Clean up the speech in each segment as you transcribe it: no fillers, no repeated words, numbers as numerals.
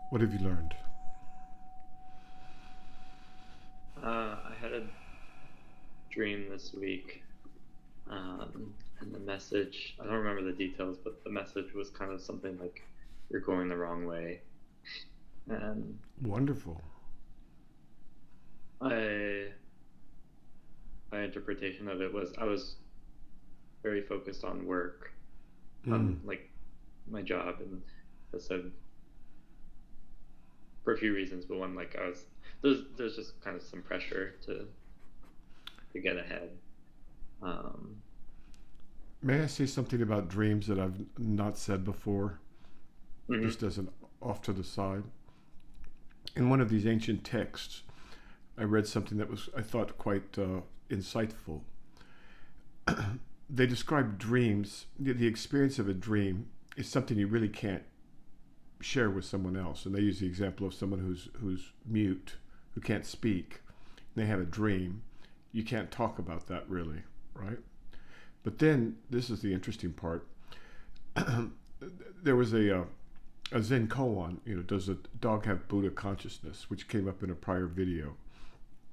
What have you learned? I had a dream this week, and the message, I don't remember the details, but the message was kind of something like, you're going the wrong way. And Wonderful. I, my interpretation of it was I was very focused on work, Mm. on like my job, and I said for a few reasons, but one, like there's just kind of some pressure to get ahead. Um, May I say something about dreams that I've not said before, mhm, just as an off to the side? In one of these ancient texts, I read something that was, I thought, quite insightful. They describe dreams, the experience of a dream is something you really can't share with someone else. And they use the example of someone who's mute, who can't speak. And they have a dream. You can't talk about that really, right? But then this is the interesting part. There was a Zen koan, does a dog have Buddha consciousness, which came up in a prior video.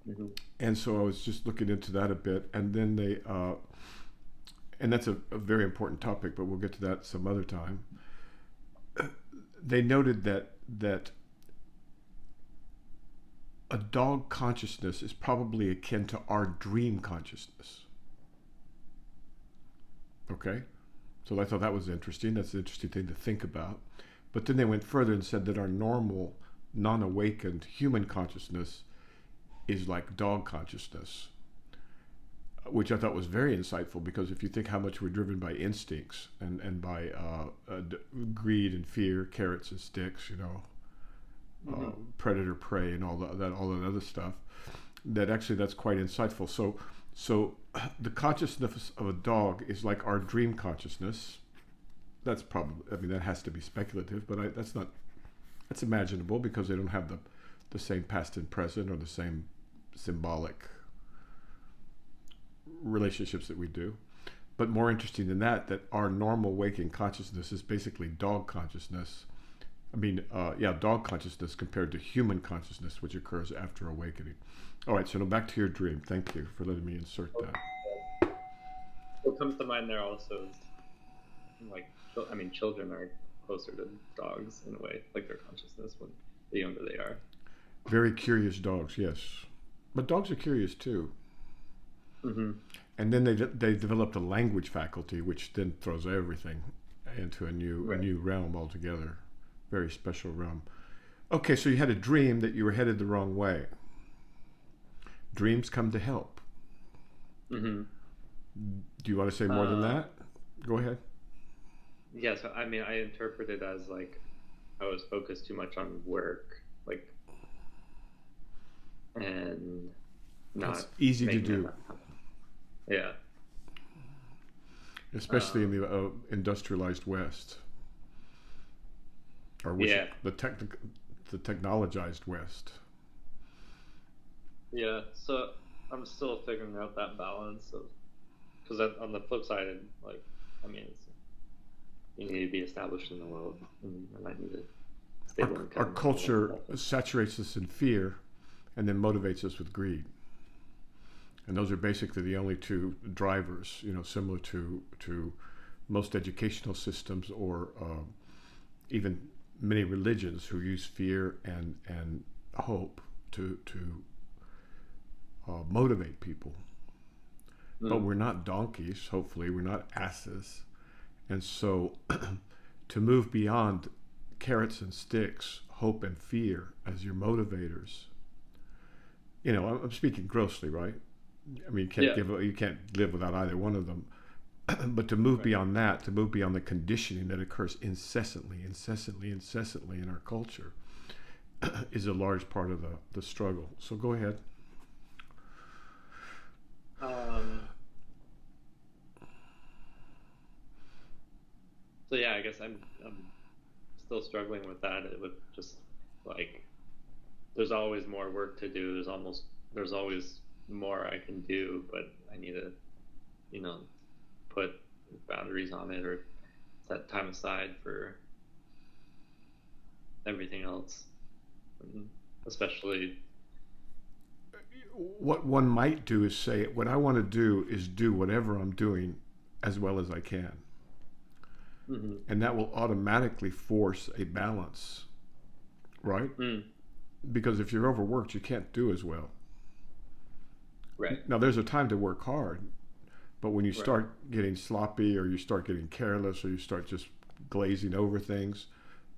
mhm, And so I was just looking into that a bit, and then and that's a very important topic, but we'll get to that some other time. They noted that a dog consciousness is probably akin to our dream consciousness. Okay, so I thought that was interesting. That's an interesting thing to think about. But then they went further and said that our normal, non-awakened human consciousness is like dog consciousness, which I thought was very insightful because if you think how much we're driven by instincts and by greed and fear, carrots and sticks, mhm, predator prey and all that other stuff, that actually that's quite insightful. So the consciousness of a dog is like our dream consciousness. That's probably, I mean, that has to be speculative, but that's imaginable because they don't have the same past and present or the same symbolic relationships that we do. But more interesting than that, that our normal waking consciousness is basically dog consciousness. I mean, yeah, dog consciousness compared to human consciousness, which occurs after awakening. All right, so now back to your dream. Thank you for letting me insert that. what comes to mind there also is like, I mean, children are closer to dogs in a way, like their consciousness when the younger they are. Very curious dogs, yes. But dogs are curious too. Hmm. And then they developed a language faculty, which then throws everything into a Right. new realm altogether. Very special realm. Okay, so you had a dream that you were headed the wrong way. Dreams come to help. Hmm. Do you want to say more than Uh, that? Go ahead. yeah. So I mean, I interpret it as like I was focused too much on work, like, and That's not easy to making do, enough time. Yeah. especially in Um, the industrialized West, or which yeah. the technologized West. Yeah. So I'm still figuring out that balance of, because on the flip side, like, I mean, you need to be established in the world, and I need a stable Our income and all that culture stuff. saturates us in fear and then motivates us with greed. And those are basically the only two drivers, similar to most educational systems or even many religions who use fear and hope to motivate people. But Mm, we're not donkeys, hopefully, we're not asses. And so to move beyond carrots and sticks, hope and fear as your motivators, I'm speaking grossly, right? I mean, yeah. you can't live without either one of them. But to move Right. beyond that, to move beyond the conditioning that occurs incessantly in our culture, is a large part of the struggle. So go ahead. Um, so yeah, I guess I'm still struggling with that. It would just like there's always more work to do. There's always more I can do, but I need to, you know, put boundaries on it or set time aside everything else, and especially. What one might do is say, what I want to do is do whatever I'm doing as well as I can. Mm-hmm. And that will automatically force a balance, right? Because if you're overworked, you can't do as well. Right. Now, there's a time to work hard, but when you start getting sloppy, or you start getting careless, or you start just glazing over things,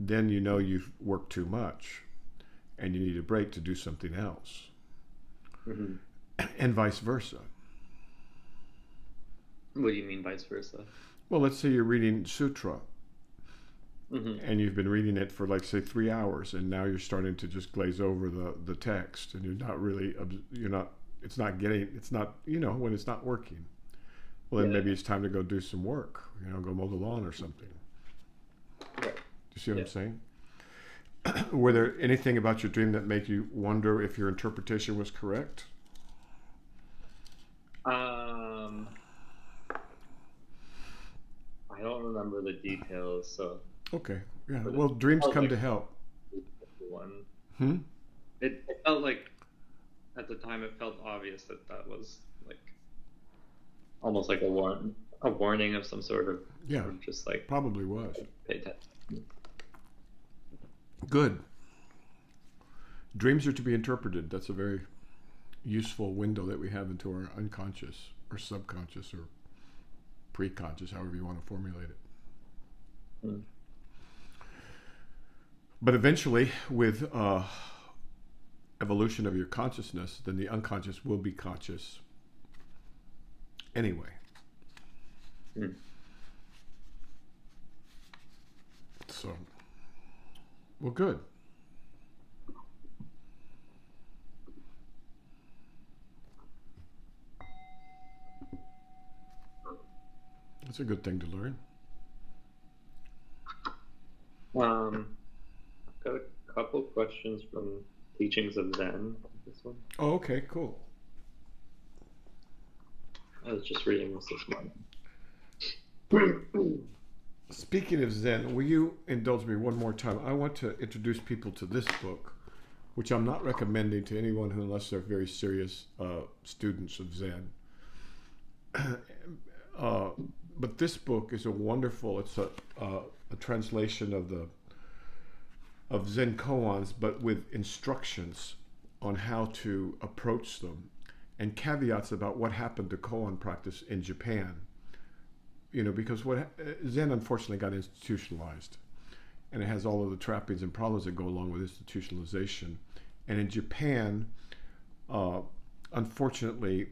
then you know you've worked too much and you need a break to do something else. Mm-hmm. And vice versa. What do you mean vice versa? Well, let's say you're reading Sutra, Mm-hmm. and you've been reading it for, like, say, 3 hours, and now you're starting to just glaze over the text, and it's not, when it's not working. Well, then maybe it's time to go do some work, go mow the lawn or something. Right. Do you see what I'm saying? Were there anything about your dream that made you wonder if your interpretation was correct? I don't remember the details, so. Okay. Yeah. Well, dreams come to help. One. It felt like, at the time, it felt obvious that was like almost like a warning of some sort of. Yeah. Or just like. Probably was. Pay attention. Good. Dreams are to be interpreted. That's a very useful window that we have into our unconscious or subconscious or preconscious, however you want to formulate it. But eventually, with evolution of your consciousness, then the unconscious will be conscious anyway. So, well, good. That's a good thing to learn. I've got a couple questions from Teachings of Zen. This one. Oh, okay, cool. I was just reading this morning. Speaking of Zen, will you indulge me one more time? I want to introduce people to this book, which I'm not recommending to anyone unless they're very serious students of Zen. But this book is it's a translation of Zen koans, but with instructions on how to approach them and caveats about what happened to koan practice in Japan. Because Zen unfortunately got institutionalized, and it has all of the trappings and problems that go along with institutionalization. And in Japan, unfortunately,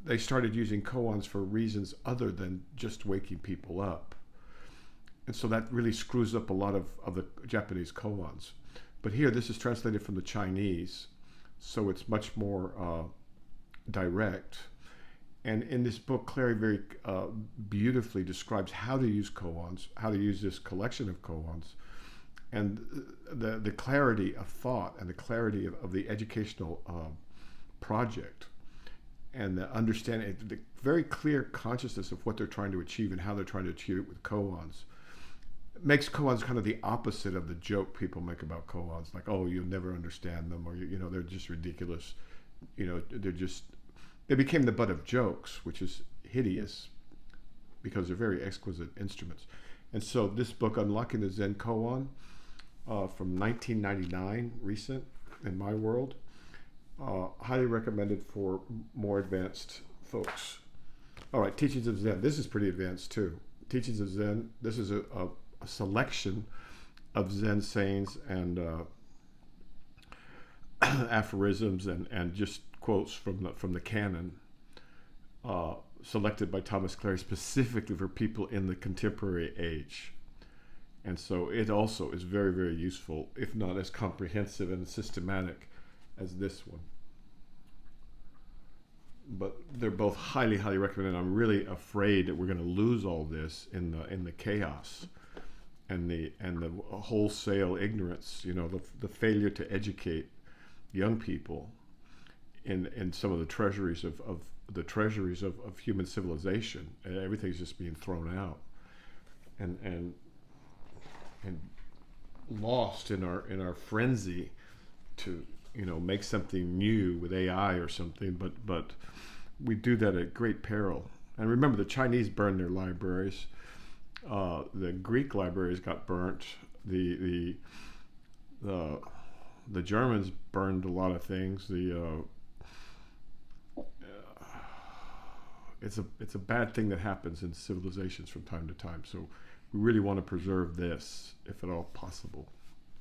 they started using koans for reasons other than just waking people up. And so that really screws up a lot of the Japanese koans. But here, this is translated from the Chinese, so it's much more direct. And in this book, Clary very beautifully describes how to use koans, how to use this collection of koans, and the clarity of thought and the clarity of the educational project, and the understanding, the very clear consciousness of what they're trying to achieve and how they're trying to achieve it with koans. It makes koans kind of the opposite of the joke people make about koans, like, oh, you'll never understand them, or they're just ridiculous. They became the butt of jokes, which is hideous because they're very exquisite instruments. And so this book, Unlocking the Zen Koan, from 1999, recent in my world, highly recommended for more advanced folks. All right, Teachings of Zen. This is pretty advanced too. Teachings of Zen. This is a selection of Zen sayings and aphorisms and just quotes from the canon, selected by Thomas Clary specifically for people in the contemporary age. And so it also is very, very useful, if not as comprehensive and systematic as this one. But they're both highly, highly recommended. I'm really afraid that we're going to lose all this in the chaos and the wholesale ignorance. The failure to educate young people in some of the treasuries of human civilization, and everything's just being thrown out, and lost in our frenzy to make something new with AI or something, but we do that at great peril. And remember, the Chinese burned their libraries. The Greek libraries got burnt. The Germans burned a lot of things. It's a bad thing that happens in civilizations from time to time. So we really want to preserve this, if at all possible.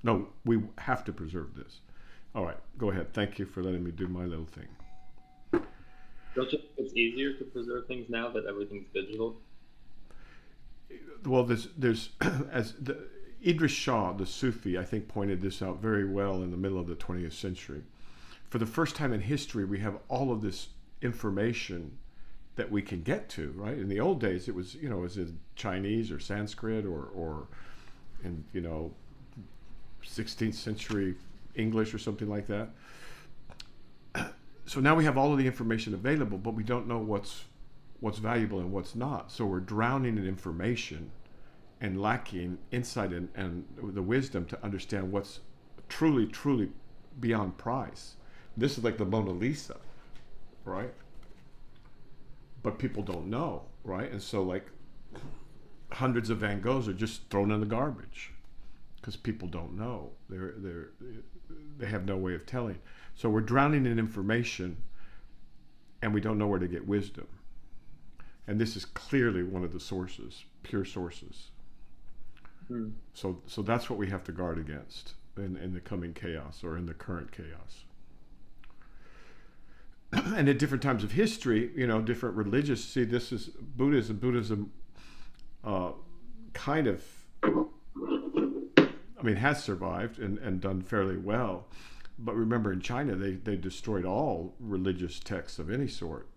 No, we have to preserve this. All right, go ahead. Thank you for letting me do my little thing. Don't you think it's easier to preserve things now that everything's digital? Well, there's as Idris Shah, the Sufi, I think pointed this out very well in the middle of the 20th century. For the first time in history, we have all of this information that we can get to, right? In the old days, it was, it was in Chinese or Sanskrit or in, 16th century English or something like that. So now we have all of the information available, but we don't know what's valuable and what's not. So we're drowning in information and lacking insight and the wisdom to understand what's truly, truly beyond price. This is like the Mona Lisa, right? But people don't know, right? And so like hundreds of Van Goghs are just thrown in the garbage because people don't know. They have no way of telling. So we're drowning in information and we don't know where to get wisdom. And this is clearly one of the sources, pure sources. So that's what we have to guard against in the coming chaos or in the current chaos. And at different times of history, different religious, see, this is Buddhism. Buddhism kind of, has survived and done fairly well. But remember, in China, they destroyed all religious texts of any sort.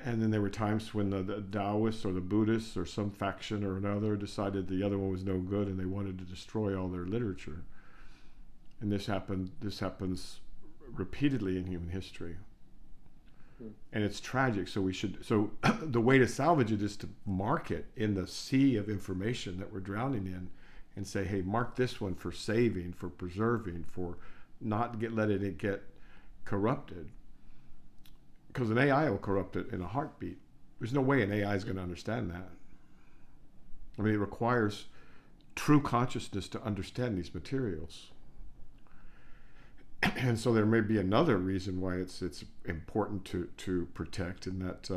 And then there were times when the Taoists or the Buddhists or some faction or another decided the other one was no good and they wanted to destroy all their literature. And this happens repeatedly in human history. And it's tragic. So the way to salvage it is to mark it in the sea of information that we're drowning in and say, hey, mark this one for saving, for preserving, for not letting it get corrupted. Because an AI will corrupt it in a heartbeat. There's no way an AI is going to understand that. It requires true consciousness to understand these materials. And so there may be another reason why it's important to protect, in that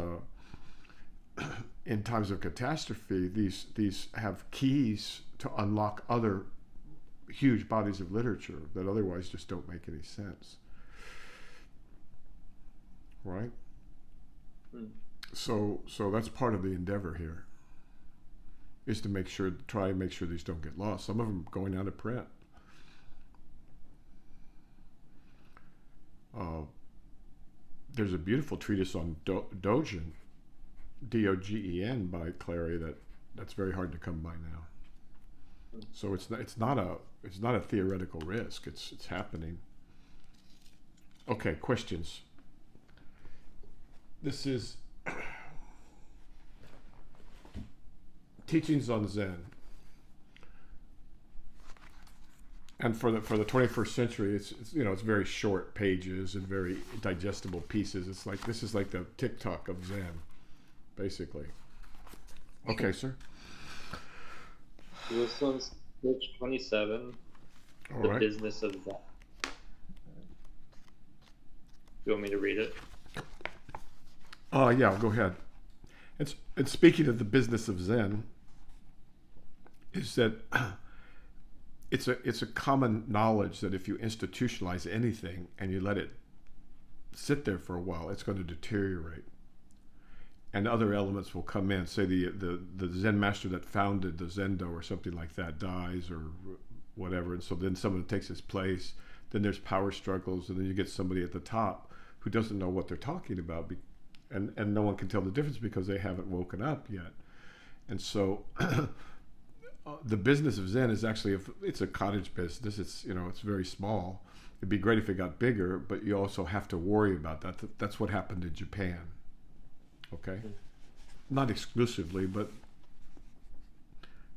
in times of catastrophe, these have keys to unlock other huge bodies of literature that otherwise just don't make any sense. Right? So that's part of the endeavor here, is to try and make sure these don't get lost. Some of them are going out of print. There's a beautiful treatise on Dogen, Dogen, by Clary that's very hard to come by now. So it's not a theoretical risk. It's happening. Okay, questions. This is Teachings on Zen. And for the 21st century, it's very short pages and very digestible pieces. This is like the TikTok of Zen, basically. Okay, sir. This one's page 27. All the right. Business of Zen. You want me to read it? Yeah, go ahead. It's speaking of the business of Zen, is that it's a common knowledge that if you institutionalize anything and you let it sit there for a while, it's going to deteriorate, and other elements will come in. Say the Zen master that founded the Zendo or something like that dies or whatever, and so then someone takes his place. Then there's power struggles, and then you get somebody at the top who doesn't know what they're talking about, and no one can tell the difference because they haven't woken up yet. And so the business of Zen is actually it's a cottage business. It's it's very small. It'd be great if it got bigger, but you also have to worry about that. That's what happened in Japan. Okay, not exclusively, but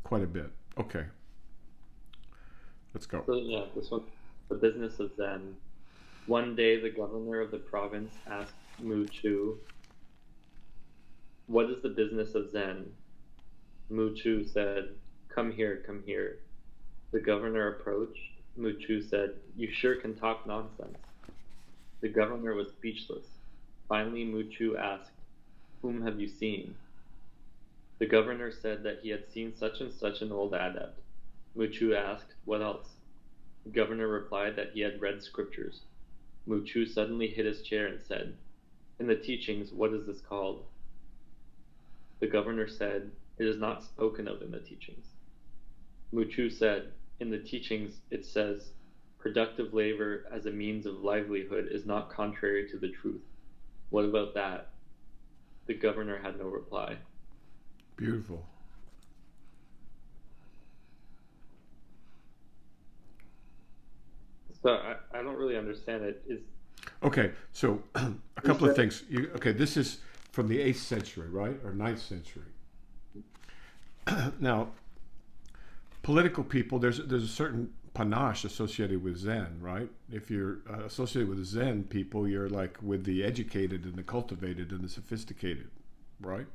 quite a bit. Okay, Let's go. So yeah, this one, the business of Zen. One day, the governor of the province asked Mu Chu, "What is the business of Zen?" Mu Chu said, come here, come here." The governor approached. Mu Chu said, "You sure can talk nonsense." The governor was speechless. Finally, Mu Chu asked, "Whom have you seen?" The governor said that he had seen such and such an old adept. Mu Chu asked, "What else?" The governor replied that he had read scriptures. Mu Chu suddenly hit his chair and said, "In the teachings, what is this called?" The governor said, "It is not spoken of in the teachings." Mu Chu said, "In the teachings it says, productive labor as a means of livelihood is not contrary to the truth. What about that?" The governor had no reply. Beautiful. So I don't really understand it. Okay, so a couple of things. Okay, this is from the 8th century, right? Or 9th century. Now, political people, there's a certain panache associated with Zen, right? If you're associated with the Zen people, you're like with the educated and the cultivated and the sophisticated, right?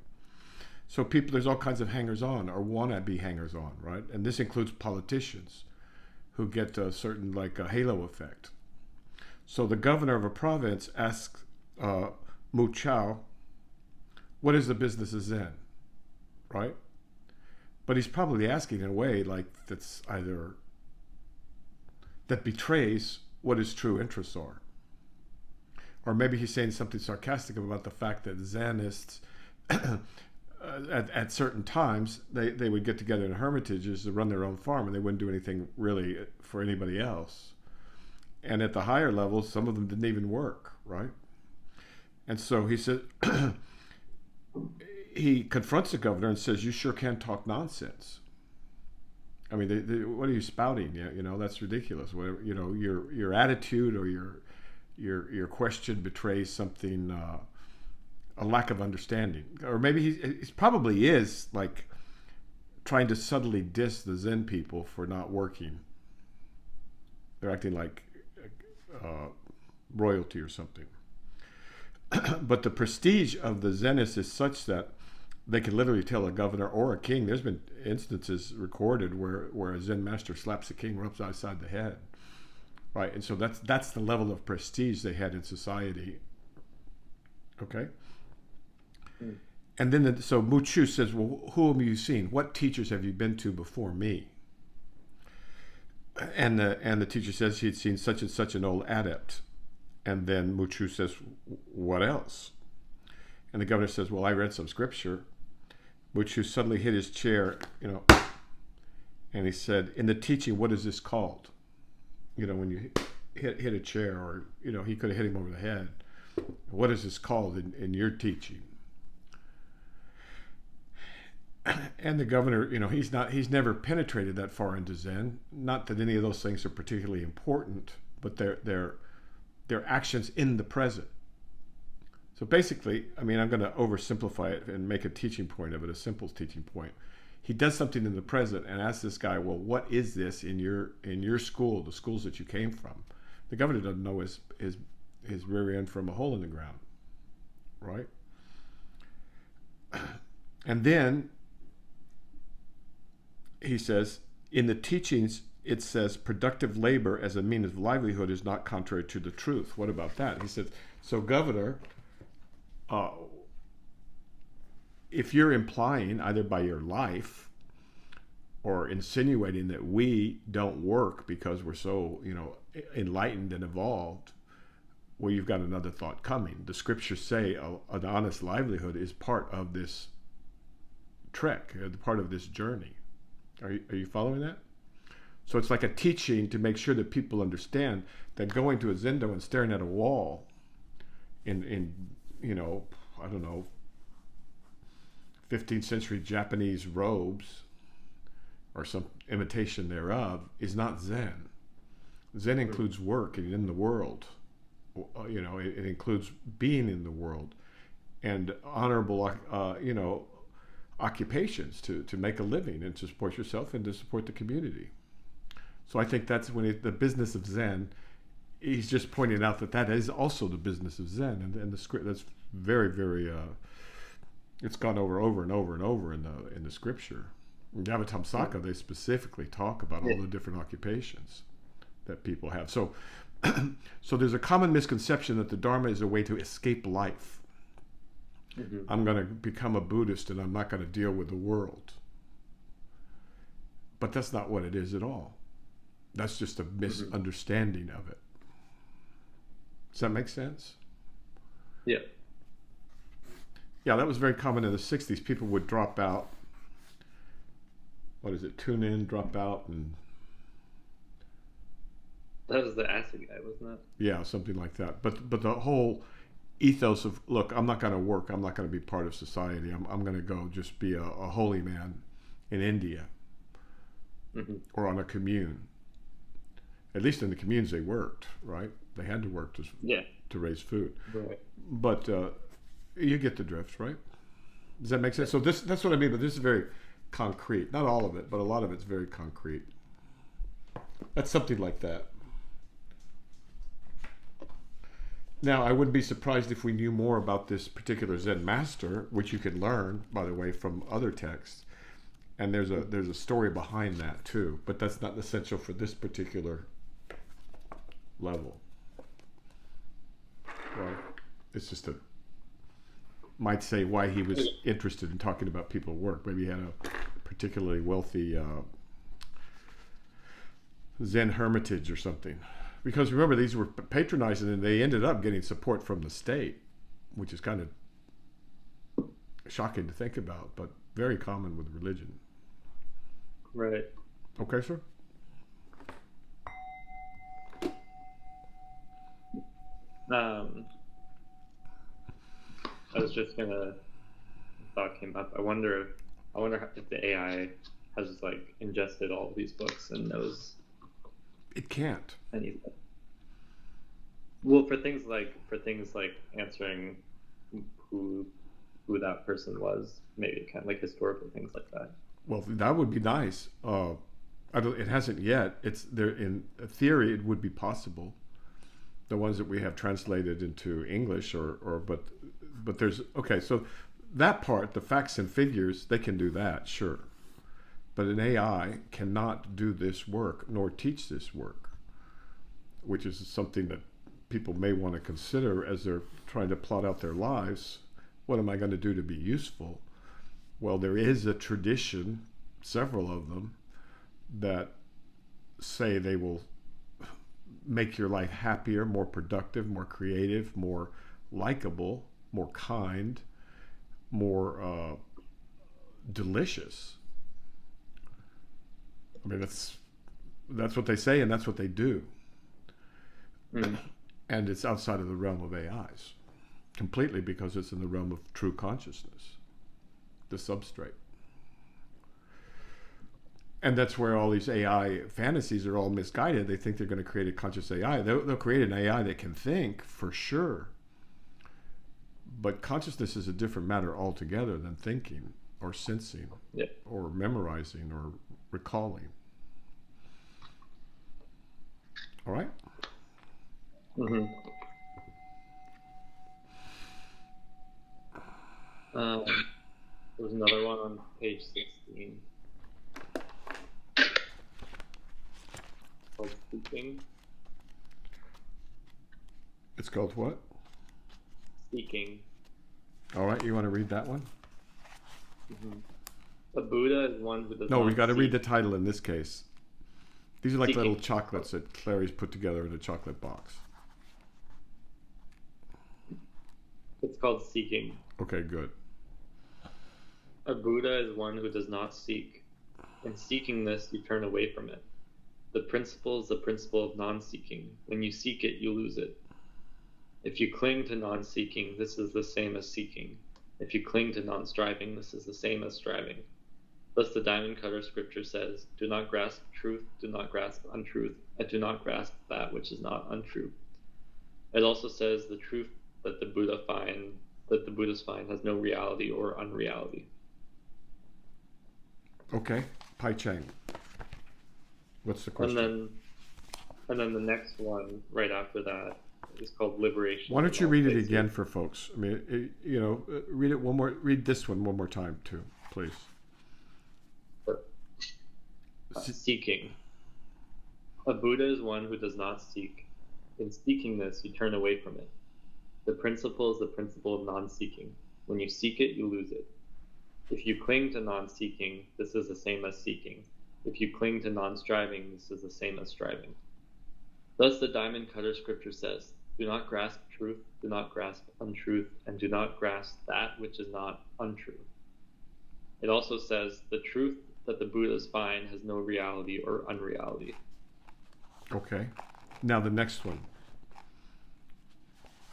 So people, there's all kinds of hangers-on or wannabe hangers-on, right? And this includes politicians who get a certain like a halo effect. So the governor of a province asks Mu Chao, "What is the business of Zen?" Right? But he's probably asking in a way like that's either that betrays what his true interests are. Or maybe he's saying something sarcastic about the fact that Zenists at certain times they would get together in hermitages to run their own farm and they wouldn't do anything really for anybody else. And at the higher levels, some of them didn't even work, right? And so he said, he confronts the governor and says, "You sure can talk nonsense. I mean, what are you spouting? You know, that's ridiculous. Whatever, you know, your attitude or your question betrays something, a lack of understanding, or maybe he probably is like trying to subtly diss the Zen people for not working. They're acting like royalty or something." But the prestige of the Zenists is such that they can literally tell a governor or a king. There's been instances recorded where a Zen master slaps a king right outside the head, right? And so that's the level of prestige they had in society. Okay. And then so Mu Chu says, "Well, who have you seen? What teachers have you been to before me?" And the teacher says he'd seen such and such an old adept. And then Mu Chu says, "What else?" And the governor says, "Well, I read some scripture." Mu Chu suddenly hit his chair, and he said, "In the teaching, what is this called?" When you hit a chair, or he could have hit him over the head. "What is this called in your teaching?" And the governor, he's never penetrated that far into Zen. Not that any of those things are particularly important, but they're actions in the present. So basically, I mean, I'm going to oversimplify it and make a teaching point of it, a simple teaching point. He does something in the present and asks this guy, "Well, what is this in your school, the schools that you came from?" The governor doesn't know his rear end from a hole in the ground, right? And then he says, "In the teachings, it says productive labor as a means of livelihood is not contrary to the truth. What about that?" He says, "So governor, if you're implying either by your life or insinuating that we don't work because we're so, enlightened and evolved, well, you've got another thought coming. The scriptures say an honest livelihood is part of this trek, part of this journey." Are you following that? So it's like a teaching to make sure that people understand that going to a zendo and staring at a wall in I don't know, 15th century Japanese robes or some imitation thereof is not Zen. Zen includes work and in the world. It includes being in the world and honorable, occupations to make a living and to support yourself and to support the community. So I think that's when the business of Zen, he's just pointing out that that is also the business of Zen, and the script that's very, very, it's gone over and over and over in the scripture. In Avatamsaka, they specifically talk about all the different occupations that people have. So, so there's a common misconception that the Dharma is a way to escape life. Mm-hmm. I'm going to become a Buddhist and I'm not going to deal with the world. But that's not what it is at all. That's just a misunderstanding of it. Does that make sense? Yeah. Yeah, that was very common in the 60s. People would drop out. What is it? Tune in, drop out, and... That was the acid guy, wasn't it? Yeah, something like that. But the whole ethos of, look, I'm not going to work. I'm not going to be part of society. I'm going to go just be a holy man in India or on a commune. At least in the communes they worked, right? They had to work to raise food. Right. But you get the drift, right? Does that make sense? So that's what I mean, but this is very concrete. Not all of it, but a lot of it's very concrete. That's something like that. Now, I wouldn't be surprised if we knew more about this particular Zen master, which you can learn, by the way, from other texts. And there's a story behind that too, but that's not essential for this particular level. Right? It's just might say why he was interested in talking about people at work. Maybe he had a particularly wealthy Zen hermitage or something. Because remember, these were patronizing and they ended up getting support from the state, which is kind of shocking to think about, but very common with religion. Right. Okay, sir? I was just gonna, thought came up. I wonder if the AI has like ingested all of these books and knows. It can't. Anything. Well, for things like answering who that person was, maybe it can, like historical things like that. Well, that would be nice. It hasn't yet. It's there in theory. It would be possible. The ones that we have translated into English, but there's okay. So that part, the facts and figures, they can do that, sure. But an AI cannot do this work nor teach this work, which is something that people may want to consider as they're trying to plot out their lives. What am I going to do to be useful? Well, there is a tradition, several of them, that say they will make your life happier, more productive, more creative, more likable, more kind, more delicious. I mean, that's what they say and that's what they do. And it's outside of the realm of AIs completely, because it's in the realm of true consciousness, the substrate. And that's where all these AI fantasies are all misguided. They think they're going to create a conscious AI. They'll create an AI that can think, for sure. But consciousness is a different matter altogether than thinking or sensing or memorizing or recalling. All right? Mm-hmm. There's another one on page 16. Called Seeking. It's called what? Seeking. All right, you want to read that one? Mm-hmm. The Buddha is one who does No, not we got to seek. read the title in this case. These are like Seeking. little chocolates that Clary's put together in a chocolate box. It's called Seeking. Okay, good. A Buddha is one who does not seek. In seeking this, you turn away from it. The principle is the principle of non-seeking. When you seek it, you lose it. If you cling to non-seeking, this is the same as seeking. If you cling to non-striving, this is the same as striving. Thus the diamond cutter scripture says, do not grasp truth, do not grasp untruth, and do not grasp that which is not untrue. It also says the truth that the Buddhists find has no reality or unreality. Okay, Pai Cheng. What's the And question? then the next one right after that is called liberation Why in don't you all read it places. again for folks? I mean, read it one more. Read this one more time too, please. Seeking. A Buddha is one who does not seek. In seeking this, you turn away from it. The principle is the principle of non-seeking. When you seek it, you lose it. If you cling to non-seeking, this is the same as seeking. If you cling to non-striving, this is the same as striving. Thus the diamond cutter scripture says, do not grasp truth, do not grasp untruth, and do not grasp that which is not untrue. It also says, the truth that the Buddhas find has no reality or unreality. Okay. Now the next one.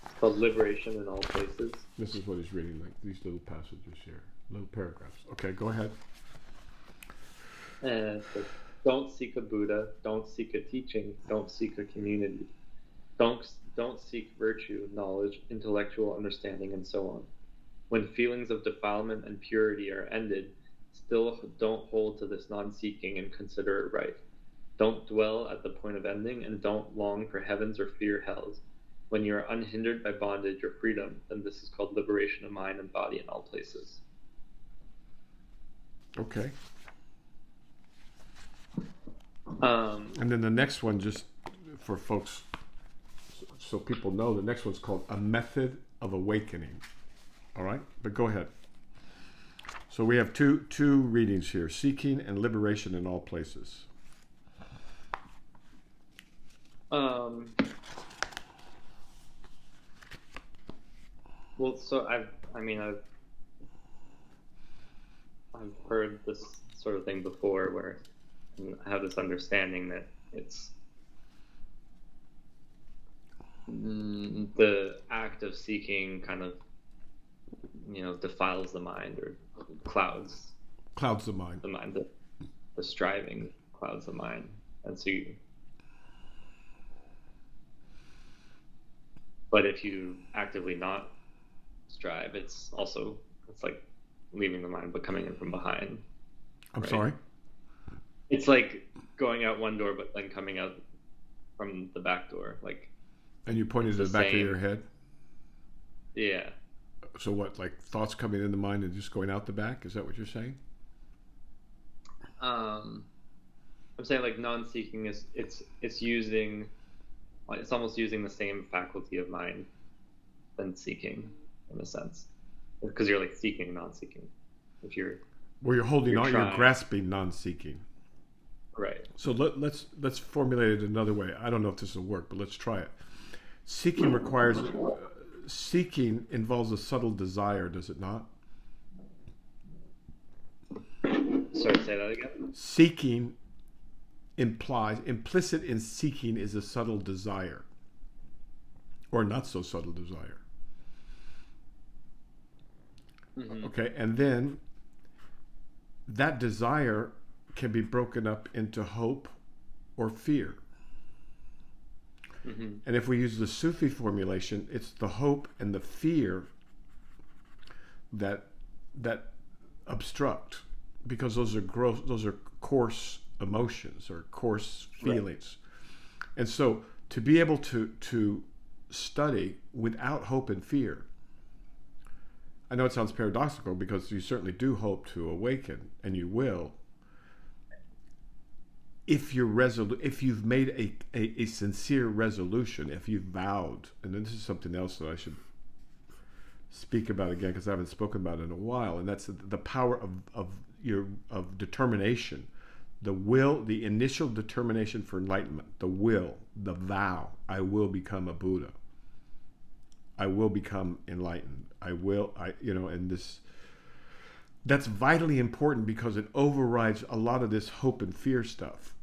It's called liberation in all places. This is what he's reading, like these little passages here, little paragraphs. Okay, go ahead. And it says, don't seek a Buddha, don't seek a teaching, don't seek a community. Don't seek virtue, knowledge, intellectual understanding, and so on. When feelings of defilement and purity are ended, still don't hold to this non-seeking and consider it right. Don't dwell at the point of ending, and don't long for heavens or fear hells. When you are unhindered by bondage or freedom, then this is called liberation of mind and body in all places. Okay. And then the next one, just for folks, so people know, the next one's called A Method of Awakening. All right? But go ahead. So we have two readings here, Seeking and Liberation in All Places. Well, so I've heard this sort of thing before, where I have this understanding that it's the act of seeking kind of, defiles the mind or clouds the mind. The striving clouds the mind, and so but if you actively not strive, it's like leaving the mind but coming in from behind. I'm right? sorry? It's like going out one door but then coming out from the back door, like. And you pointed to the back of your head? Yeah. So what, like thoughts coming in the mind and just going out the back? Is that what you're saying? I'm saying like non-seeking is it's almost using the same faculty of mind than seeking, in a sense, because you're like seeking non-seeking. If you're holding on, you're grasping non-seeking. Right. So let's formulate it another way. I don't know if this will work, but let's try it. Seeking involves a subtle desire, does it not? Sorry, say that again. Seeking implicit in seeking is a subtle desire, or not so subtle desire. Mm-hmm. Okay, and then that desire can be broken up into hope or fear. Mm-hmm. And if we use the Sufi formulation, it's the hope and the fear that obstruct, because those are coarse emotions or coarse feelings. Right. And so to be able to study without hope and fear, I know it sounds paradoxical because you certainly do hope to awaken, and you will, if you've made a sincere resolution, if you've vowed. And then this is something else that I should speak about again, because I haven't spoken about it in a while, and that's the power of determination, the will, the initial determination for enlightenment, the will, the vow. I will become a Buddha. I will become enlightened. And that's vitally important because it overrides a lot of this hope and fear stuff.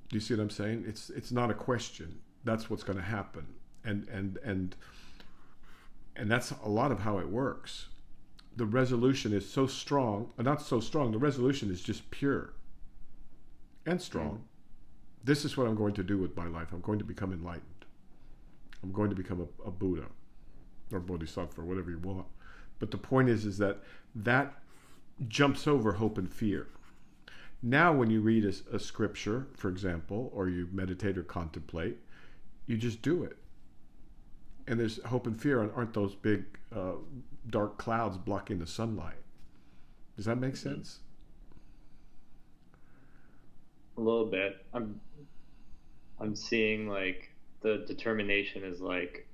Do you see what I'm saying? It's not a question. That's what's going to happen. And that's a lot of how it works. The resolution is so strong, not so strong, the resolution is just pure and strong. This is what I'm going to do with my life. I'm going to become enlightened. I'm going to become a Buddha or Bodhisattva, or whatever you want. But the point is that jumps over hope and fear. Now, when you read a scripture, for example, or you meditate or contemplate, you just do it. And there's hope and fear aren't those big dark clouds blocking the sunlight. Does that make sense? A little bit. I'm seeing like the determination is like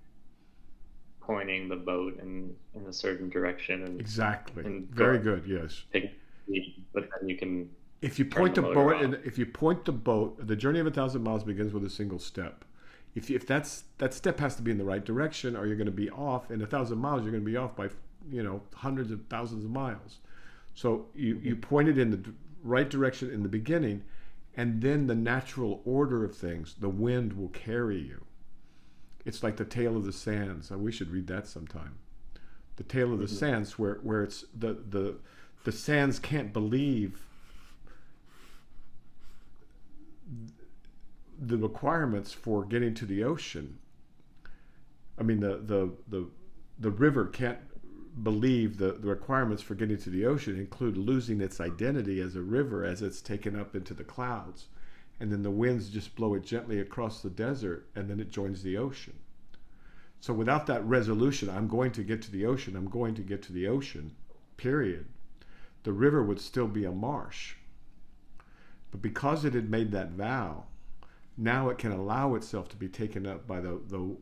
pointing the boat in a certain direction, and Exactly. and Very going good. Yes. take speed, but then you can If you turn point the the motor boat, off. and if you point the boat, the journey of 1,000 miles begins with a single step. If that step has to be in the right direction, or you're going to be off. In 1,000 miles, you're going to be off by hundreds of thousands of miles. So you point it in the right direction in the beginning, and then the natural order of things, the wind will carry you. It's like the Tale of the Sands. We should read that sometime. The Tale of the Sands, where it's the sands can't believe the requirements for getting to the ocean. I mean, the river can't believe the requirements for getting to the ocean include losing its identity as a river as it's taken up into the clouds. And then the winds just blow it gently across the desert, and then it joins the ocean. So without that resolution, I'm going to get to the ocean, I'm going to get to the ocean, period, the river would still be a marsh. But because it had made that vow, now it can allow itself to be taken up by the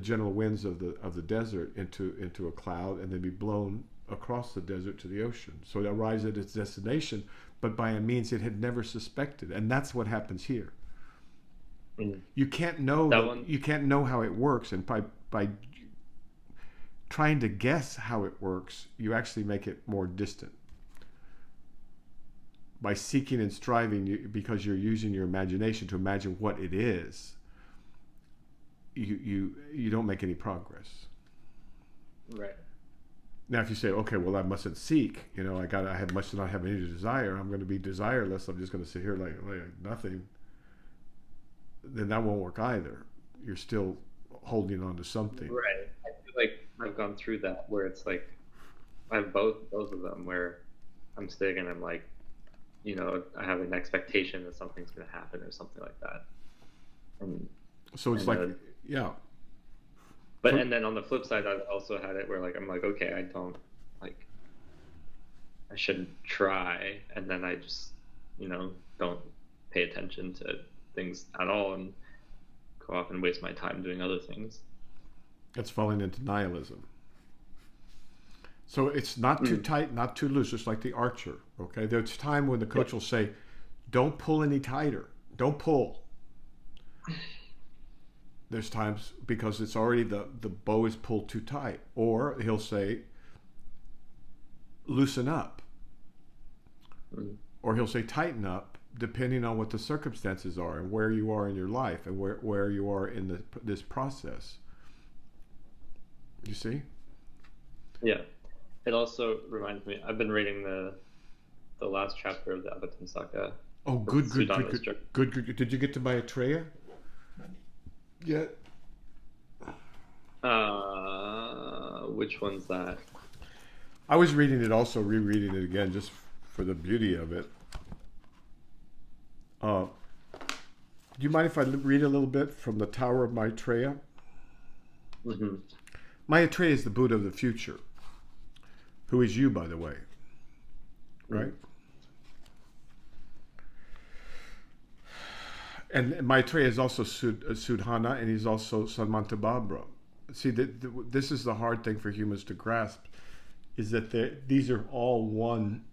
gentle winds of the desert into a cloud, and then be blown across the desert to the ocean. So it arrives at its destination, but by a means it had never suspected. And that's what happens here. You can't know you can't know how it works, and by trying to guess how it works, you actually make it more distant. By seeking and striving, because you're using your imagination to imagine what it is, you don't make any progress. Right. Now, if you say, okay, well, I mustn't seek, I must not have any desire, I'm going to be desireless, I'm just going to sit here like nothing, then that won't work either. You're still holding on to something. Right. I feel like I've gone through that where it's like I have both of them, where I'm sitting and I'm like, I have an expectation that something's going to happen or something like that. And so it's like, yeah. But and then on the flip side, I've also had it where like I'm like, okay, I shouldn't try, and then I just don't pay attention to things at all and go off and waste my time doing other things. That's falling into nihilism. So it's not too tight, not too loose, just like the archer. Okay, there's time when the coach will say, "Don't pull any tighter. Don't pull." There's times because it's already the bow is pulled too tight, or he'll say, "Loosen up," or he'll say, "Tighten up," depending on what the circumstances are and where you are in your life and where you are in this process. You see? Yeah. It also reminds me, I've been reading the last chapter of the Avatamsaka. Oh, good. Did you get to Maitreya yet? Which one's that? I was reading it, also rereading it again, just for the beauty of it. Do you mind if I read a little bit from the Tower of Maitreya? Mm-hmm. Maitreya is the Buddha of the future, who is you, by the way, right? And Maitreya is also Sudhana, and he's also Samantabhabra. See, this is the hard thing for humans to grasp, is that these are all one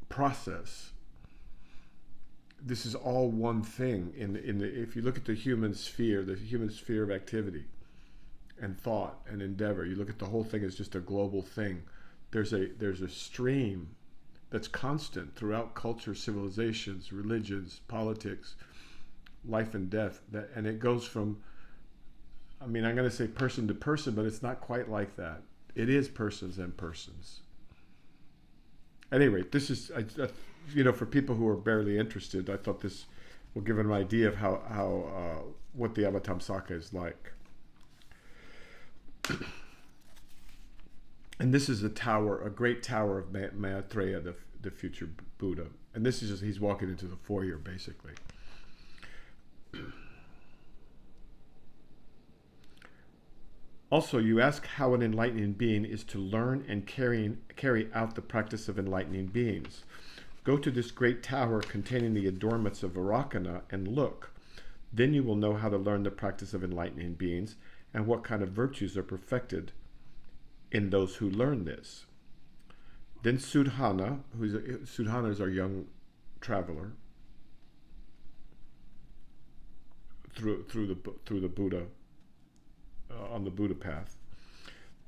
process. This is all one thing. If you look at the human sphere of activity and thought and endeavor, you look at the whole thing as just a global thing. There's a stream that's constant throughout culture, civilizations, religions, politics, life and death, and it goes from, I'm going to say person to person, but it's not quite like that. It is persons and persons. At any rate, this is, for people who are barely interested, I thought this will give an idea of how what the Avatamsaka is like. And this is a great tower of Maitreya, the future Buddha. And this is just, he's walking into the foyer, basically. Also, you ask how an enlightening being is to learn and carry out the practice of enlightening beings. Go to this great tower containing the adornments of Vairocana and look. Then you will know how to learn the practice of enlightening beings and what kind of virtues are perfected in those who learn this. Then Sudhana, Sudhana is our young traveler through the Buddha, on the Buddha path.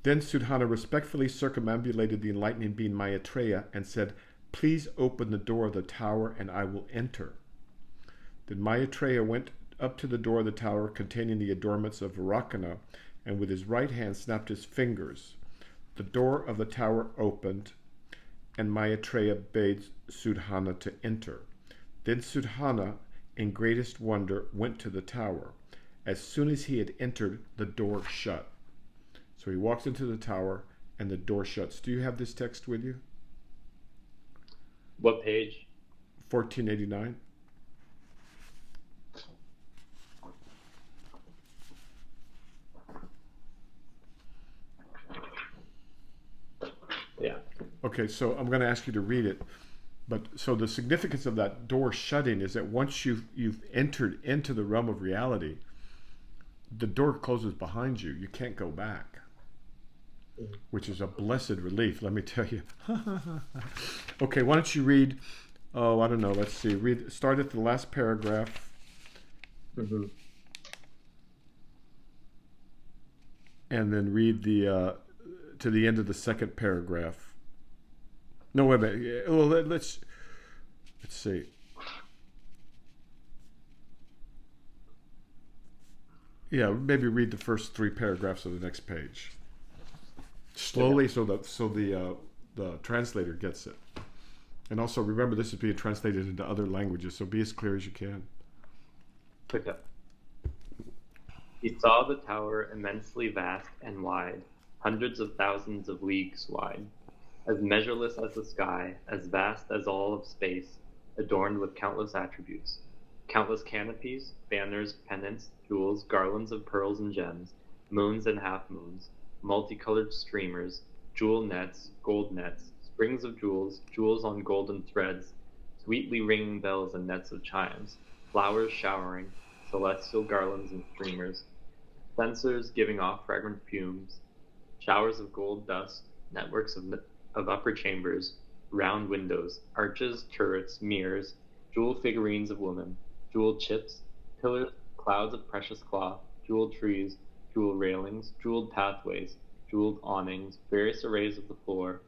Then Sudhana respectfully circumambulated the enlightening being Maitreya and said, "Please open the door of the tower and I will enter." Then Maitreya went up to the door of the tower containing the adornments of Vairocana and with his right hand snapped his fingers. The door of the tower opened and Maitreya bade Sudhana to enter. Then Sudhana, in greatest wonder, went to the tower. As soon as he had entered, the door shut. So he walks into the tower and the door shuts. Do you have this text with you? What page? 1489. Yeah. Okay, so I'm going to ask you to read it. But so the significance of that door shutting is that once you've entered into the realm of reality, the door closes behind you. You can't go back, which is a blessed relief, let me tell you. Okay, why don't you read, I don't know, let's see, start at the last paragraph. Mm-hmm. And then read to the end of the second paragraph. No, wait a minute. Well, let's see. Yeah, maybe read the first 3 paragraphs of the next page slowly, so the translator gets it. And also remember, this is being translated into other languages, so be as clear as you can. Okay. He saw the tower immensely vast and wide, hundreds of thousands of leagues wide, as measureless as the sky, as vast as all of space, adorned with countless attributes. Countless canopies, banners, pennants, jewels, garlands of pearls and gems, moons and half-moons, multicolored streamers, jewel nets, gold nets, springs of jewels, jewels on golden threads, sweetly ringing bells and nets of chimes, flowers showering, celestial garlands and streamers, censers giving off fragrant fumes, showers of gold dust, networks of upper chambers, round windows, arches, turrets, mirrors, jewel figurines of women, jeweled chips, pillars, clouds of precious cloth, jeweled trees, jeweled railings, jeweled pathways, jeweled awnings, various arrays of the floor,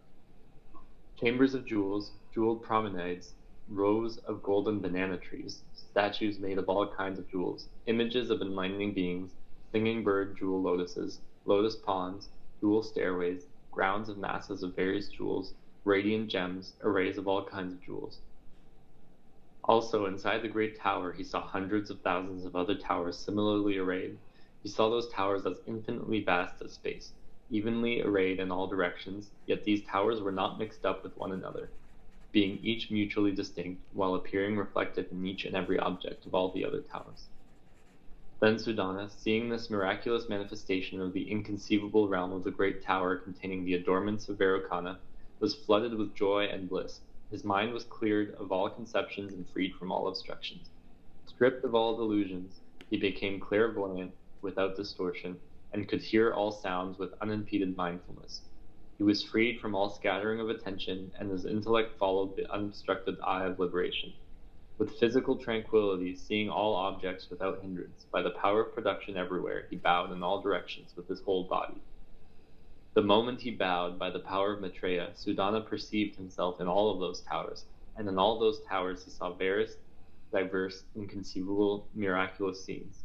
chambers of jewels, jeweled promenades, rows of golden banana trees, statues made of all kinds of jewels, images of enlightening beings, singing bird jewel lotuses, lotus ponds, jewel stairways, grounds of masses of various jewels, radiant gems, arrays of all kinds of jewels. Also, inside the great tower, he saw hundreds of thousands of other towers similarly arrayed. He saw those towers as infinitely vast as space, evenly arrayed in all directions, yet these towers were not mixed up with one another, being each mutually distinct, while appearing reflected in each and every object of all the other towers. Then Sudhana, seeing this miraculous manifestation of the inconceivable realm of the great tower containing the adornments of Vairocana, was flooded with joy and bliss. His mind was cleared of all conceptions and freed from all obstructions. Stripped of all delusions, he became clairvoyant without distortion, and could hear all sounds with unimpeded mindfulness. He was freed from all scattering of attention, and his intellect followed the unobstructed eye of liberation. With physical tranquility, seeing all objects without hindrance, by the power of production everywhere, he bowed in all directions with his whole body. The moment he bowed, by the power of Maitreya, Sudhana perceived himself in all of those towers, and in all those towers he saw various, diverse, inconceivable, miraculous scenes.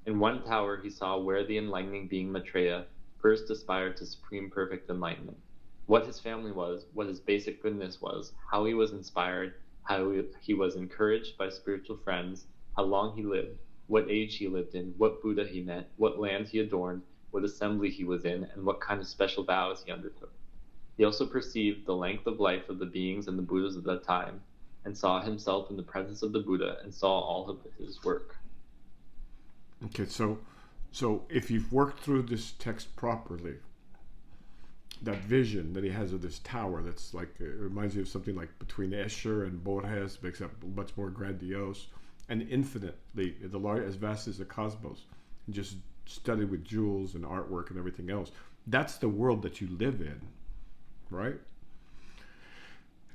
In one tower he saw where the enlightening being Maitreya first aspired to supreme perfect enlightenment. What his family was, what his basic goodness was, how he was inspired, how he was encouraged by spiritual friends, how long he lived, what age he lived in, what Buddha he met, what land he adorned, what assembly he was in, and what kind of special vows he undertook. He also perceived the length of life of the beings and the Buddhas of that time, and saw himself in the presence of the Buddha and saw all of his work. Okay, so if you've worked through this text properly, that vision that he has of this tower that's like, it reminds you of something like between Escher and Borges, except much more grandiose and infinitely, as vast as the cosmos, and just studied with jewels and artwork and everything else. That's the world that you live in, right?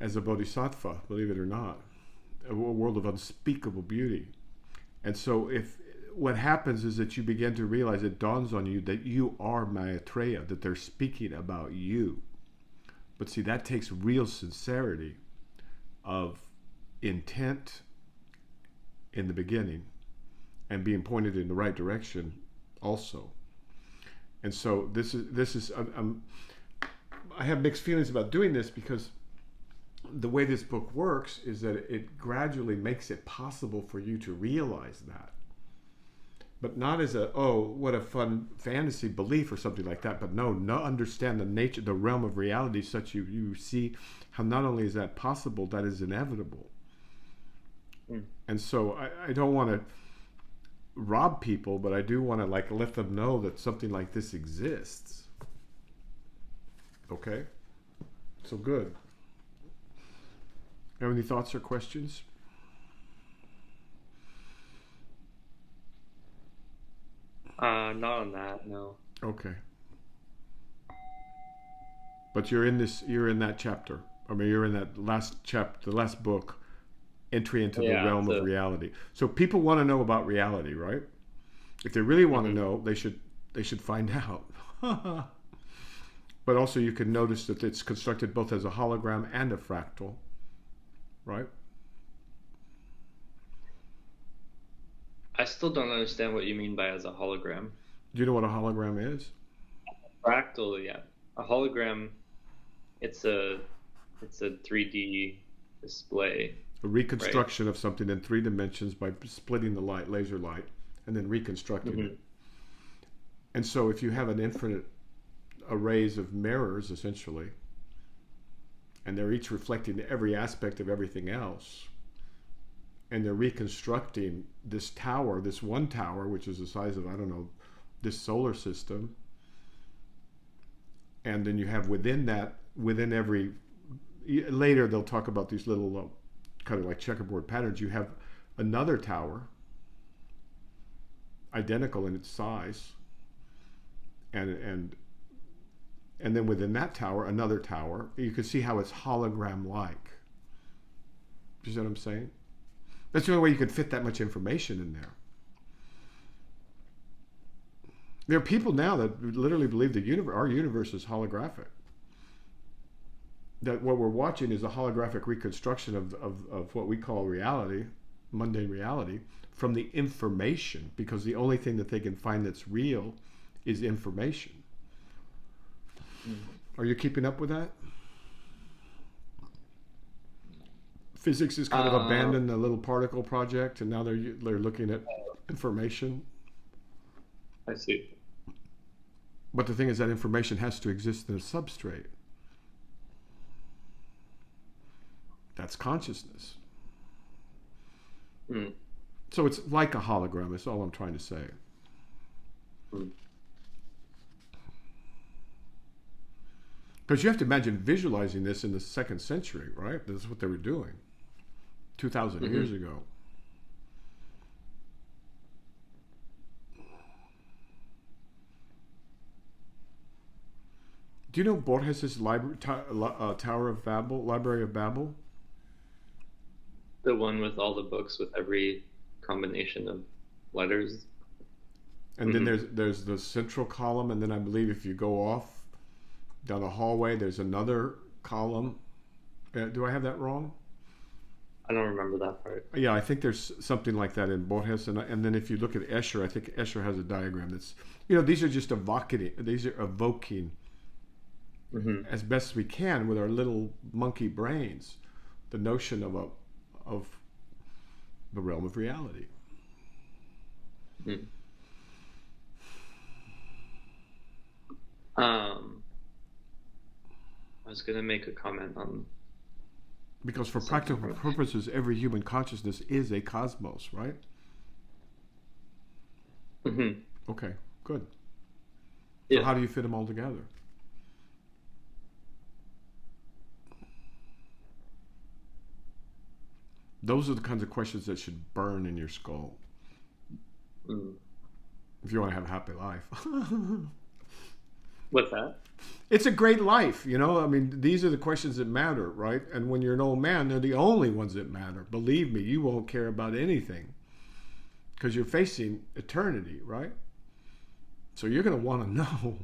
As a bodhisattva, believe it or not, a world of unspeakable beauty. And so what happens is that you begin to realize, it dawns on you that you are Maitreya, that they're speaking about you. But see, that takes real sincerity of intent in the beginning and being pointed in the right direction also. And so this is I have mixed feelings about doing this, because the way this book works is that it gradually makes it possible for you to realize that. But not as what a fun fantasy belief or something like that, but no, understand the nature, the realm of reality, such you see how not only is that possible, that is inevitable. And so I don't want to rob people, but I do want to let them know that something like this exists. Okay? So good. Have any thoughts or questions? Not on that, no. Okay. But you're in that chapter. I mean, you're in that last chapter, the last book, Entry into the Realm of Reality. So people want to know about reality, right? If they really want to know, they should find out. But also you can notice that it's constructed both as a hologram and a fractal, right? I still don't understand what you mean by as a hologram. Do you know what a hologram is? Fractal, yeah. A hologram, it's a 3D display. A reconstruction of something in 3 dimensions by splitting the light, laser light, and then reconstructing it. And so if you have an infinite arrays of mirrors, essentially, and they're each reflecting every aspect of everything else, and they're reconstructing this tower, this one tower, which is the size of, I don't know, this solar system. And then you have within every, later they'll talk about these little kind of like checkerboard patterns. You have another tower, identical in its size, and then within that tower, another tower. You can see how it's hologram-like. You see what I'm saying? That's the only way you could fit that much information in there. There are people now that literally believe our universe is holographic. That what we're watching is a holographic reconstruction of what we call reality, mundane reality, from the information, because the only thing that they can find that's real is information. Are you keeping up with that? Physics has kind of abandoned the little particle project, and now they're looking at information. I see. But the thing is that information has to exist in a substrate. That's consciousness. So it's like a hologram. That's all I'm trying to say. Because you have to imagine visualizing this in the 2nd century, right? That's what they were doing 2,000 years ago. Do you know Borges' Tower of Babel, Library of Babel? The one with all the books with every combination of letters. And then there's the central column, and then I believe if you go off down the hallway, there's another column. Do I have that wrong? I don't remember that part. Yeah, I think there's something like that in Borges. And then if you look at Escher, I think Escher has a diagram that's, these are just evoking as best we can with our little monkey brains, the notion of the realm of reality. I was going to make a comment on Because for something practical from. purposes, every human consciousness is a cosmos, right? Mm-hmm. Okay, good. So Yeah. how do you fit them all together? Those are the kinds of questions that should burn in your skull Mm. if you want to have a happy life. What's that? It's a great life, you know? I mean, these are the questions that matter, right? And when you're an old man, they're the only ones that matter. Believe me, you won't care about anything because you're facing eternity, right? So you're going to want to know.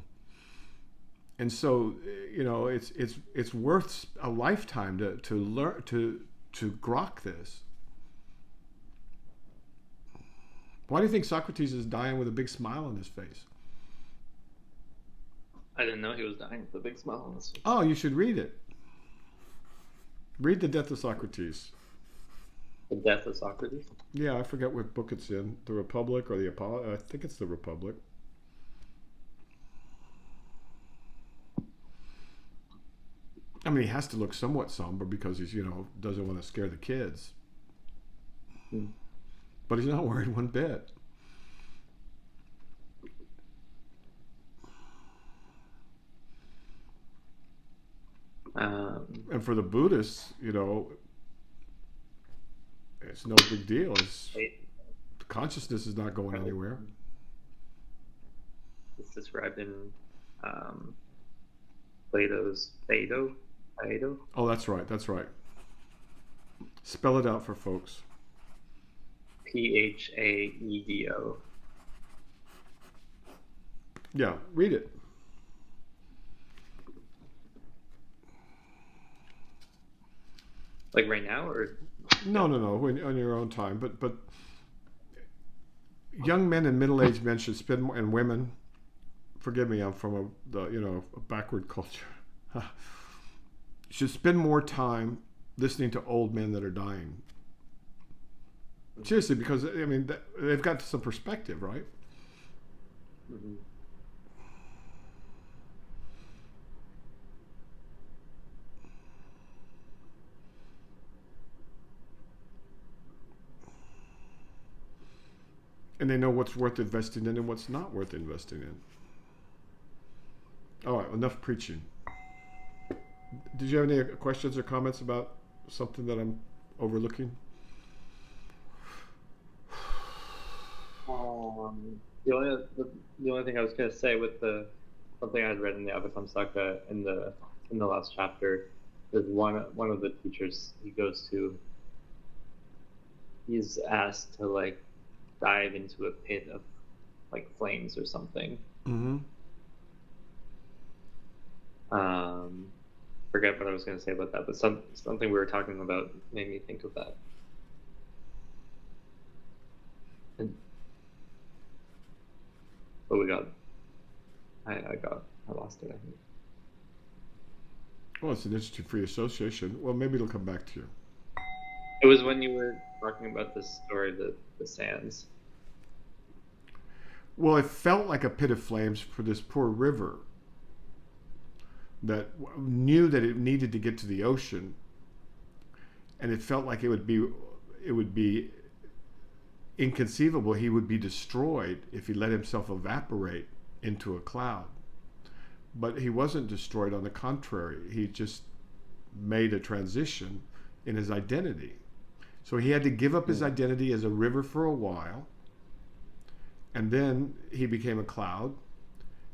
And so, you know, it's worth a lifetime to learn to grok this. Why do you think Socrates is dying with a big smile on his face? I didn't know he was dying with a big smile on his face. Oh, you should read it. Read The Death of Socrates. The death of Socrates? Yeah, I forget what book it's in. The Republic or the Apollo? I think it's the Republic. I mean, he has to look somewhat somber because he's, you know, doesn't want to scare the kids. Hmm. But he's not worried one bit. And for the Buddhists, you know, it's no big deal. Consciousness is not going anywhere. It's described in Plato's Phaedo. Oh, that's right. That's right. Spell it out for folks. Phaedo. Yeah, read it. Like right now, or No, on your own time. But young men and middle-aged men should spend more, and women. Forgive me, I'm from a backward culture. Should spend more time listening to old men that are dying. Seriously, because I mean they've got some perspective, right? mm-hmm. And they know what's worth investing in and what's not worth investing in. All right, enough preaching. Did you have any questions or comments about something that I'm overlooking? The only thing I was gonna say with something I had read in the Avatamsaka in the last chapter is one of the teachers he goes to. He's asked to like dive into a pit of like flames or something. Mm-hmm. Forget what I was going to say about that, but something we were talking about made me think of that. But I lost it, I think. Well, it's an interesting free association. Well, maybe it'll come back to you. It was when you were talking about this story, the sands. Well, it felt like a pit of flames for this poor river that knew that it needed to get to the ocean, and it felt like it would be inconceivable he would be destroyed if he let himself evaporate into a cloud. But he wasn't destroyed. On the contrary, he just made a transition in his identity. So he had to give up his identity as a river for a while, and then he became a cloud,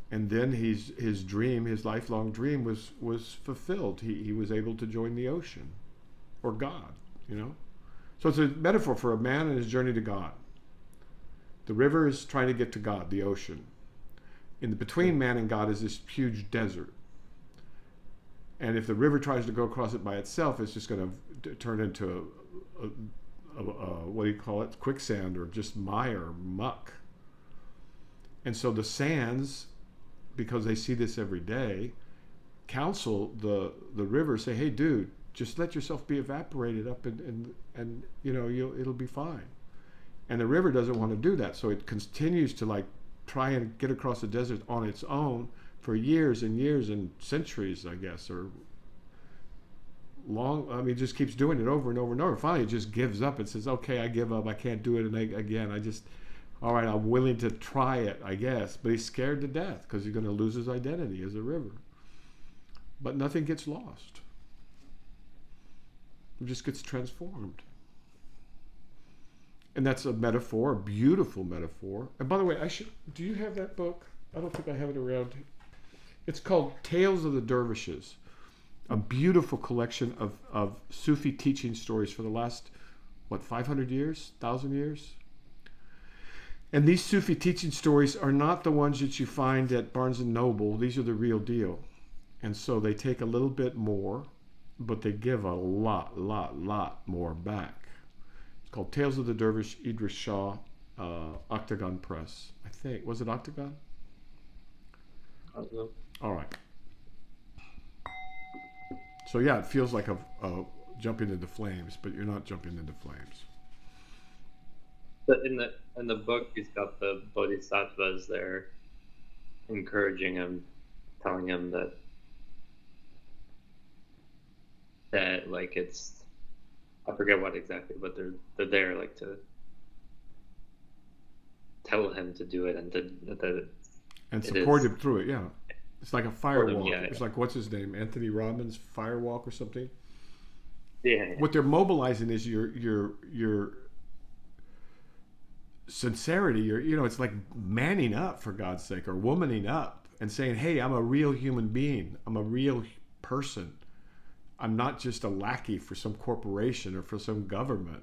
and then his lifelong dream was fulfilled. He was able to join the ocean, or God, you know. So it's a metaphor for a man and his journey to God. The river is trying to get to God, the ocean. In the between man and God is this huge desert. And if the river tries to go across it by itself, it's just going to turn into a what do you call it? Quicksand, or just mire, muck. And so the sands, because they see this every day, counsel the river, say, hey, dude, just let yourself be evaporated up and you know, it'll be fine. And the river doesn't want to do that. So it continues to like try and get across the desert on its own for years and years and centuries, I guess, or just keeps doing it over and over and over. Finally, it just gives up and says, okay, I give up. I can't do it again. All right, I'm willing to try it, I guess. But he's scared to death because he's going to lose his identity as a river. But nothing gets lost. It just gets transformed. And that's a metaphor, a beautiful metaphor. And by the way, do you have that book? I don't think I have it around. It's called Tales of the Dervishes, a beautiful collection of Sufi teaching stories for the last, 500 years, 1,000 years? And these Sufi teaching stories are not the ones that you find at Barnes & Noble. These are the real deal. And so they take a little bit more, but they give a lot more back. It's called Tales of the Dervish, Idris Shah, Octagon Press. I think. Was it Octagon? I don't know. All right. So yeah, it feels like a jumping into flames, but you're not jumping into flames. But in the book, he's got the bodhisattvas there, encouraging him, telling him that like it's, I forget what exactly, but they're there like to tell him to do it and support him through it. Yeah, it's like a firewalk. Yeah. It's like, what's his name, Anthony Robbins' firewalk or something. Yeah. What they're mobilizing is your sincerity. It's like manning up, for God's sake, or womaning up and saying, hey, I'm a real human being. I'm a real person. I'm not just a lackey for some corporation or for some government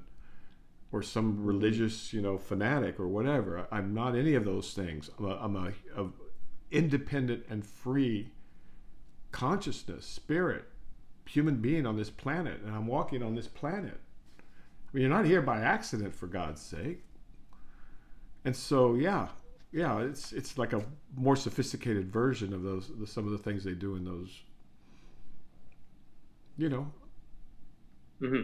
or some religious, fanatic or whatever. I'm not any of those things. I'm a independent and free consciousness, spirit, human being on this planet, and I'm walking on this planet. I mean, you're not here by accident, for God's sake. And so, yeah, it's like a more sophisticated version of some of the things they do in those. Mm-hmm.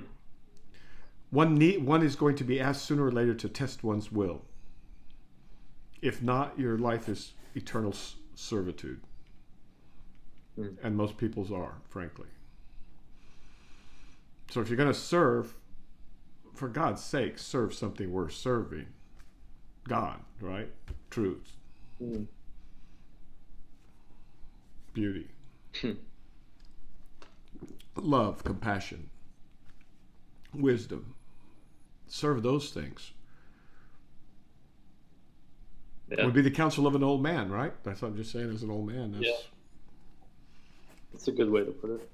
One is going to be asked sooner or later to test one's will. If not, your life is eternal servitude. Mm. And most people's are, frankly. So if you're going to serve, for God's sake, serve something worth serving. God, right? Truth. Mm. Beauty. Love, compassion, wisdom. Serve those things. Yeah. It would be the counsel of an old man, right? That's what I'm just saying, as an old man. Yeah. That's a good way to put it.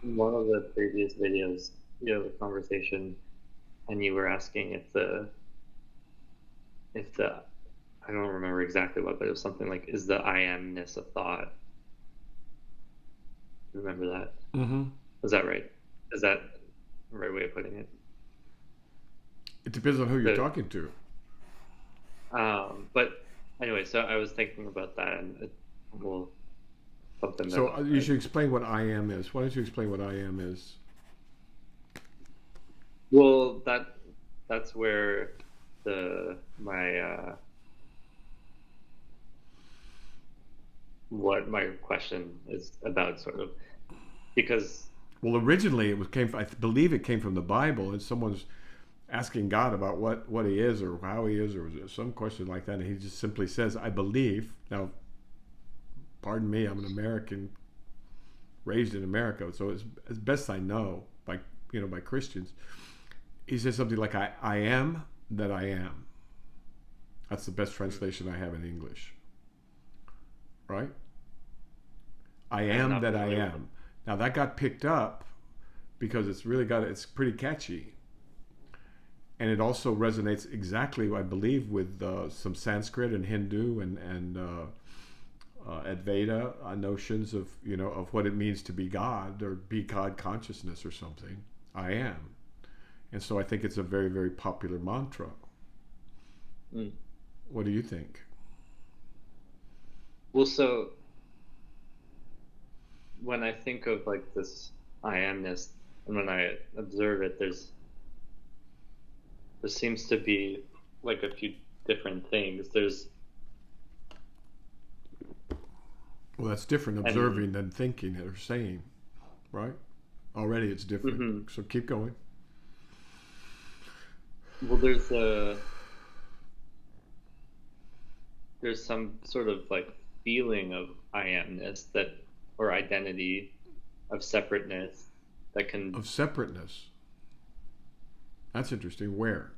In one of the previous videos, the conversation, and you were asking if the I don't remember exactly what, but it was something like, is the I amness a thought? Remember that? Mm-hmm. Is that right? Is that the right way of putting it? It depends on who you're talking to. But anyway, so I was thinking about that, and we'll something. So you should explain what I am is. Why don't you explain what I am is? Well, that's where what my question is about, sort of, because originally I believe it came from the Bible, and someone's asking God about what he is or how he is, or some question like that, and he just simply says, I believe. Now, pardon me, I'm an American, raised in America, so as best I know, by Christians, he says something like, I am that I am. That's the best translation I have in English. Right? I am that I am. Now that got picked up because it's pretty catchy. And it also resonates exactly, I believe, with some Sanskrit and Hindu and Advaita notions of what it means to be God, or be God consciousness or something. I am. And so I think it's a very, very popular mantra. Mm. What do you think? Well, so when I think of like this I amness, and when I observe it, there seems to be like a few different things. Well, that's different observing than thinking or saying, right? Already it's different. Mm-hmm. So keep going. Well, there's some sort of like feeling of I amness that, or identity, of separateness that can. Of separateness. That's interesting. Where?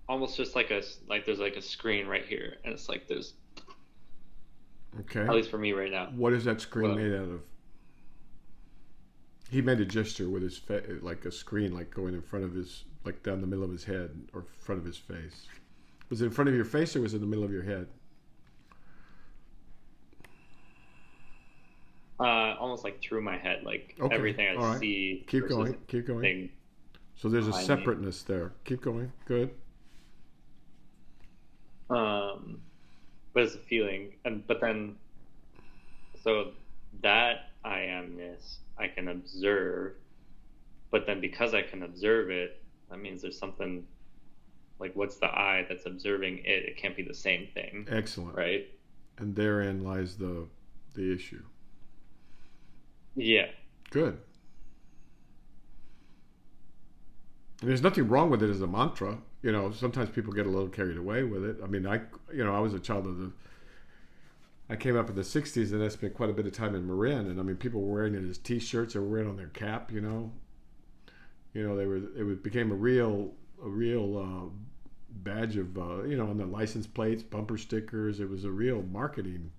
Almost just like there's like a screen right here, and it's like there's, Okay. at least for me right now. What is that screen made out of? He made a gesture with his like a screen, like going in front of his, like down the middle of his head or front of his face. Was it in front of your face or was it in the middle of your head? Almost like through my head, like Okay. everything I right. see. Keep going. Keep going. So there's a separateness there. Keep going. Good. But it's a feeling, but then, so that I amness I can observe, but then because I can observe it, that means there's something, like what's the I that's observing it? It can't be the same thing. Excellent. Right? And therein lies the issue. Yeah. Good. And there's nothing wrong with it as a mantra. You know, sometimes people get a little carried away with it. I mean, I was a child of I came up in the 60s and I spent quite a bit of time in Marin. And I mean, people were wearing it as t-shirts or wearing it on their cap, you know. It became a real badge of, on the license plates, bumper stickers. It was a real marketing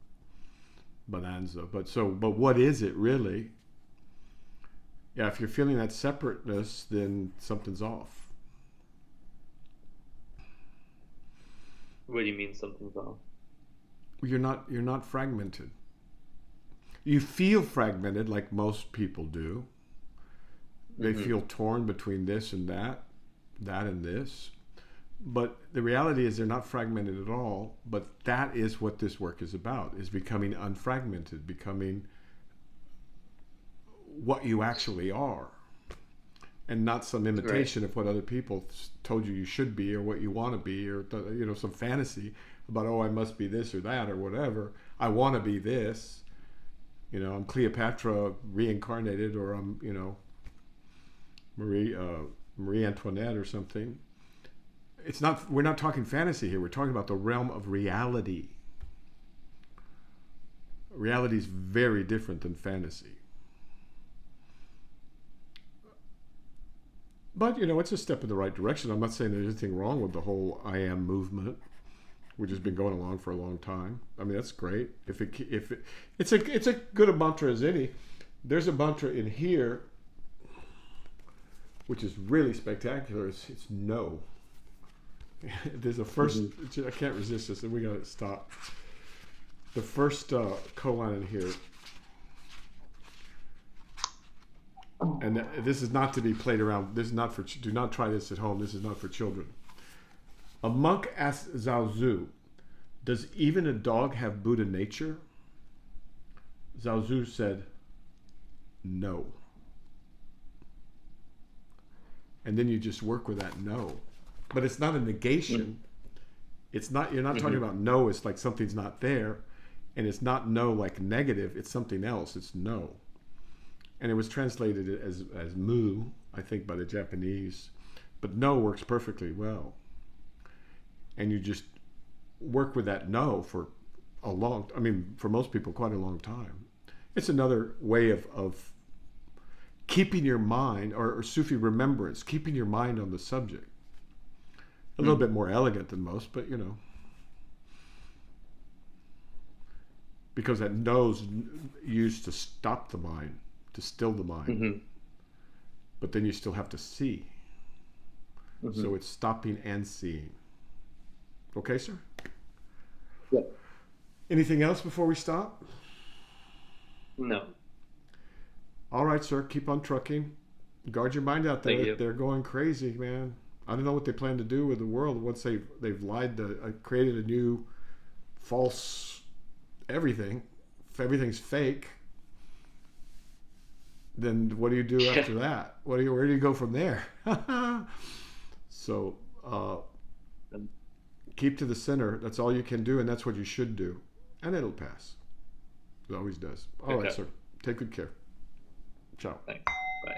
bonanza. But what is it really? Yeah, if you're feeling that separateness, then something's off. What do you mean something's off? You're not fragmented. You feel fragmented like most people do. They feel torn between this and that and this. But the reality is they're not fragmented at all. But that is what this work is about, is becoming unfragmented, becoming what you actually are. And not some imitation of what other people told you should be or what you want to be, or some fantasy about, I must be this or that or whatever. I want to be this. I'm Cleopatra reincarnated, or I'm Marie Antoinette or something. We're not talking fantasy here. We're talking about the realm of reality. Reality is very different than fantasy. But, it's a step in the right direction. I'm not saying there's anything wrong with the whole I am movement, which has been going along for a long time. I mean, that's great. It's a good a mantra as any. There's a mantra in here, which is really spectacular. It's no. There's a first, I can't resist this, and we got to stop. The first colon in here. And this is not to be played around. This is not for. Do not try this at home. This is not for children. A monk asked Zhao Zhu, "Does even a dog have Buddha nature?" Zhao Zhu said, "No." And then you just work with that no. But it's not a negation. It's not. You're not talking about no. It's like something's not there, and it's not no like negative. It's something else. It's no. And it was translated as mu, I think, by the Japanese. But no works perfectly well. And you just work with that no for for most people, quite a long time. It's another way of keeping your mind, or Sufi remembrance, keeping your mind on the subject. A little bit more elegant than most, but because that no's used to stop the mind, to still the mind. But then you still have to see. So it's stopping and seeing. Okay, sir? Yeah. Anything else before we stop? No. All right, sir. Keep on trucking. Guard your mind out there. Thank you. They're going crazy, man. I don't know what they plan to do with the world once they've lied created a new false everything. Everything's fake. then what do you do after that? Where do you go from there? So keep to the center. That's all you can do, and that's what you should do, and it'll pass. It always does. All right, sir. Take good care. Ciao. Thanks. Bye.